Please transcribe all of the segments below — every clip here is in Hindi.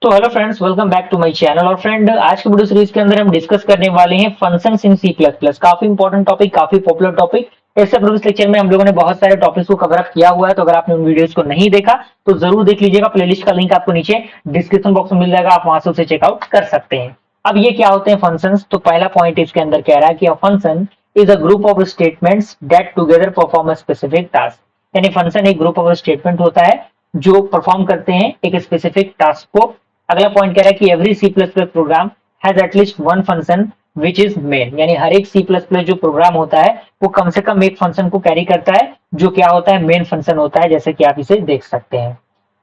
तो hello friends, welcome back to my channel. और फ्रेंड, आज की वीडियो सीरीज के अंदर हम डिस्कस करने वाले हैं functions in C plus plus. काफी इंपॉर्टेंट टॉपिक, काफी पॉपुलर टॉपिक। ऐसे प्रीवियस लेक्चर में हम लोगों ने बहुत सारे टॉपिक्स को कवर अप किया हुआ है, तो अगर आपने उन वीडियोस को नहीं देखा तो जरूर देख लीजिएगा। प्लेलिस्ट का लिंक आपको नीचे डिस्क्रिप्शन बॉक्स में मिल जाएगा, आप वहां से उसे चेकआउट कर सकते हैं। अब ये क्या होते हैं फंक्शंस? तो पहला पॉइंट इसके अंदर कह रहा है कि a function is a group of statements that together perform a specific task. यानी फंक्शन एक ग्रुप ऑफ स्टेटमेंट होता है जो परफॉर्म करते हैं एक स्पेसिफिक टास्क को। अगला पॉइंट कह रहा है कि every C plus plus program has at least one function which is main. यानी हर एक सी प्लस प्लस जो प्रोग्राम होता है वो कम से कम एक फंक्शन को कैरी करता है जो क्या होता है, मेन फंक्शन होता है, जैसे कि आप इसे देख सकते हैं।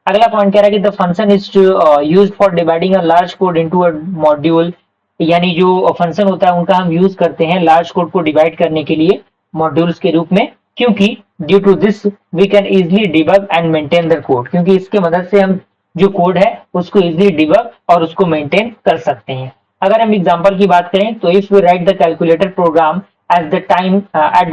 अगला पॉइंट कह रहा है कि the function is used for dividing a large code into a module. यानी जो फंक्शन होता है उनका हम यूज करते हैं लार्ज कोड को डिवाइड करने के लिए मॉड्यूल्स के रूप में, क्योंकि due to this we can easily debug and maintain the code. क्योंकि इसके मदद से हम जो कोड है उसको इजिली डिबग और उसको मेंटेन कर सकते हैं। अगर हम एग्जांपल की बात करें तो if we write the calculator program at the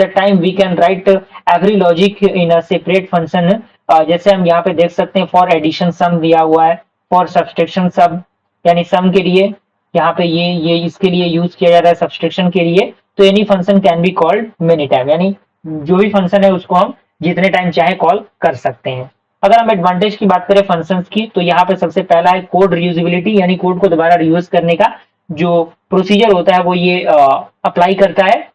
time we can write every logic in a separate function। जैसे हम यहाँ पे देख सकते हैं फॉर एडिशन सम दिया हुआ है, फॉर सब्सट्रैक्शन सब यानी सम के लिए यहाँ पे ये इसके लिए यूज किया जा रहा है सब्सट्रैक्शन के लिए। तो any function can be called many time, यानी जो भी फंक्शन है उसको हम जितने टाइम चाहे कॉल कर सकते हैं। अगर हम एडवांटेज की बात करें फंक्शंस की, तो यहाँ पे सबसे पहला है कोड रियूजेबिलिटी, यानी कोड को दोबारा रियूज करने का जो प्रोसीजर होता है वो ये अप्लाई करता है।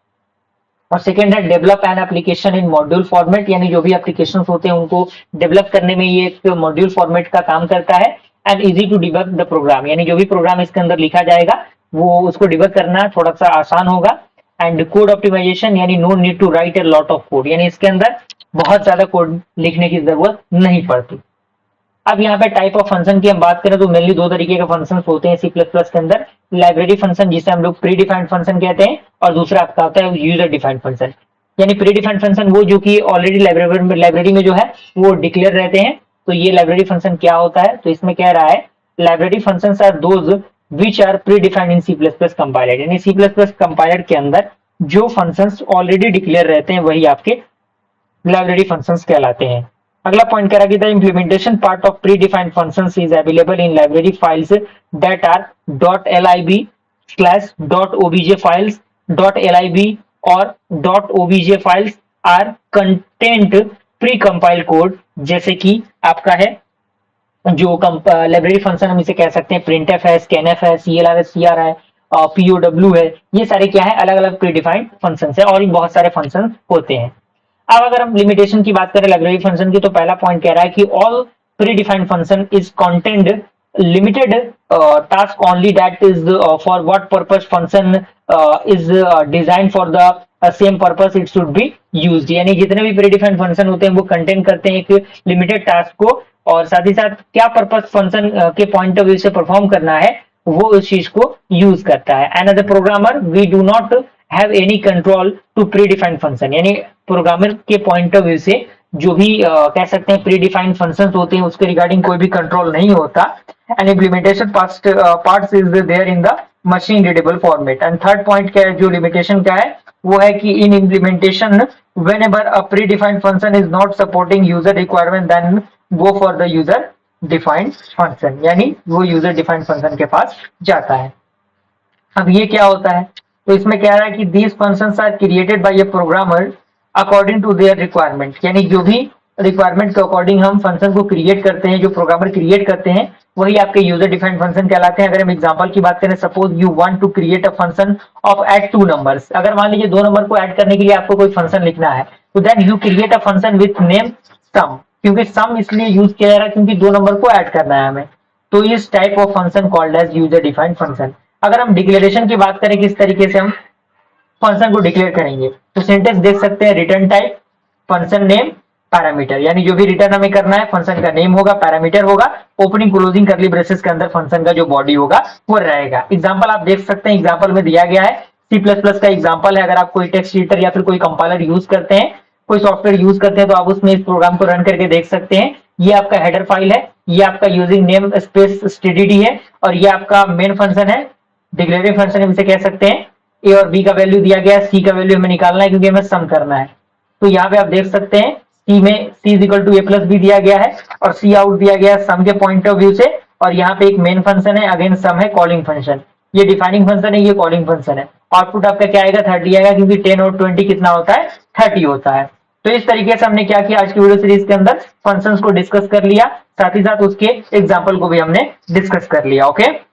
और सेकेंड है develop an application in module format, यानी जो भी एप्लीकेशंस होते हैं उनको डेवलप करने में ये एक मॉड्यूल फॉर्मेट का काम करता है। And easy to debug the program, यानी जो भी प्रोग्राम इसके अंदर लिखा जाएगा वो उसको डिबग करना थोड़ा सा आसान होगा। एंड कोड ऑप्टिमाइजेशन, यानी no need to write a lot of code, यानी इसके अंदर बहुत ज्यादा कोड लिखने की जरूरत नहीं पड़ती। अब यहाँ पे टाइप ऑफ फंक्शन की हम बात करें तो मेनली दो तरीके के फंक्शन होते हैं सी प्लस प्लस के अंदर। लाइब्रेरी फंक्शन जिसे हम लोग प्री डिफाइंड फंक्शन कहते हैं, और दूसरा आपका होता है यूजर डिफाइंड फंक्शन। यानी प्री डिफाइंड फंक्शन वो जो कि ऑलरेडी लाइब्रेरी में जो है वो डिक्लेयर रहते हैं। तो ये लाइब्रेरी फंक्शन क्या होता है? तो इसमें कह रहा है library functions are those which are predefined in C plus plus compiler. यानी सी प्लस प्लस कंपाइलर के अंदर जो फंक्शंस ऑलरेडी डिक्लेयर रहते हैं वही आपके लाइब्रेरी फंक्शंस कहलाते हैं। अगला पॉइंट कह रहा है कि the implementation part of predefined functions is available in library files that are .lib/.obj files. .lib और .obj files are content precompile code, जैसे कि आपका है जो लाइब्रेरी फंक्शन हम इसे कह सकते हैं प्रिंटफ है, स्कैनफ है, CLR है, CR है, POW है। ये सारे क्या है, अलग अलग प्री डिफाइंड फंक्शन है, और भी बहुत सारे फंक्शन होते हैं। अब अगर हम लिमिटेशन की बात करें लाइब्रेरी फंक्शन की, तो पहला पॉइंट कह रहा है कि all pre defined function is content limited task only that is for what purpose function is design for the same purpose it should be used. यानी जितने भी प्री डिफाइंड फंक्शन होते हैं वो कंटेन करते हैं एक लिमिटेड टास्क को, और साथ ही साथ क्या पर्पस फंक्शन के पॉइंट ऑफ व्यू से परफॉर्म करना है वो उस चीज को यूज करता है। And as a programmer we do not have any control to predefined function. यानी प्रोग्रामर के पॉइंट ऑफ व्यू से जो भी कह सकते हैं प्री डिफाइंड फंक्शंस होते हैं उसके रिगार्डिंग कोई भी कंट्रोल नहीं होता। And implementation parts is there in the machine readable format. And third point क्या है, जो लिमिटेशन का है वो है कि in implementation whenever a predefined function is not supporting user requirement then go for the user defined function, यानी वो user defined function के पास जाता है। अब ये क्या होता है? तो इसमें कह रहा है कि these functions are created by a programmer according to their requirement। यानी जो भी रिक्वायरमेंट के अकॉर्डिंग हम फंक्शन को क्रिएट करते हैं, जो प्रोग्रामर क्रिएट करते हैं वही आपके यूजर डिफाइंड फंक्शन कहलाते हैं। अगर हम एग्जांपल की बात करें, suppose you want to create a function of add 2 numbers. अगर मान लीजिए 2 नंबर को ऐड करने के लिए आपको कोई फंक्शन लिखना है, तो then you create a function with name sum. क्योंकि सम इसलिए यूज किया जा रहा है क्योंकि 2 नंबर को ऐड करना है हमें, तो इस type of function called as user defined function. अगर हम डिक्लेरेशन की बात करें किस तरीके से हम फंक्शन को डिक्लेयर करेंगे, तो सिंटेक्स देख सकते हैं return type function name parameter. यानी जो भी रिटर्न हमें करना है फंक्शन का नेम होगा, पैरामीटर होगा, ओपनिंग क्लोजिंग करली ब्रेसेस के अंदर फंक्शन का जो बॉडी होगा वो रहेगा। एग्जांपल आप देख सकते हैं, एग्जांपल में दिया गया है सी प्लस प्लस का एग्जांपल है। अगर आप कोई टेक्स्ट एडिटर या फिर कोई कंपाइलर यूज करते हैं, कोई सॉफ्टवेयर यूज करते हैं, तो आप उसमें इस प्रोग्राम को रन करके देख सकते हैं। ये आपका हेडर फाइल है, ये आपका यूजिंग नेम स्पेस std है, और ये आपका मेन फंक्शन है, डिक्लेरेटिव फंक्शन हम इसे कह सकते हैं। ए और बी का वैल्यू दिया गया है, सी का वैल्यू हमें निकालना है क्योंकि हमें सम करना है। तो यहाँ पे आप देख सकते हैं सी में c is equal to a plus B दिया गया है, और सी आउट दिया गया है सम के पॉइंट ऑफ व्यू से, और यहाँ पे एक मेन फंक्शन है, अगेन सम है, कॉलिंग फंक्शन। ये डिफाइनिंग फंक्शन है, ये कॉलिंग फंक्शन है। आउटपुट आपका क्या आएगा, 30 आएगा, क्योंकि 10 और 20 कितना होता है, 30 होता है। तो इस तरीके से हमने क्या किया, आज की वीडियो सीरीज के अंदर फंक्शंस को डिस्कस कर लिया, साथ ही साथ उसके एग्जाम्पल को भी हमने डिस्कस कर लिया। ओके।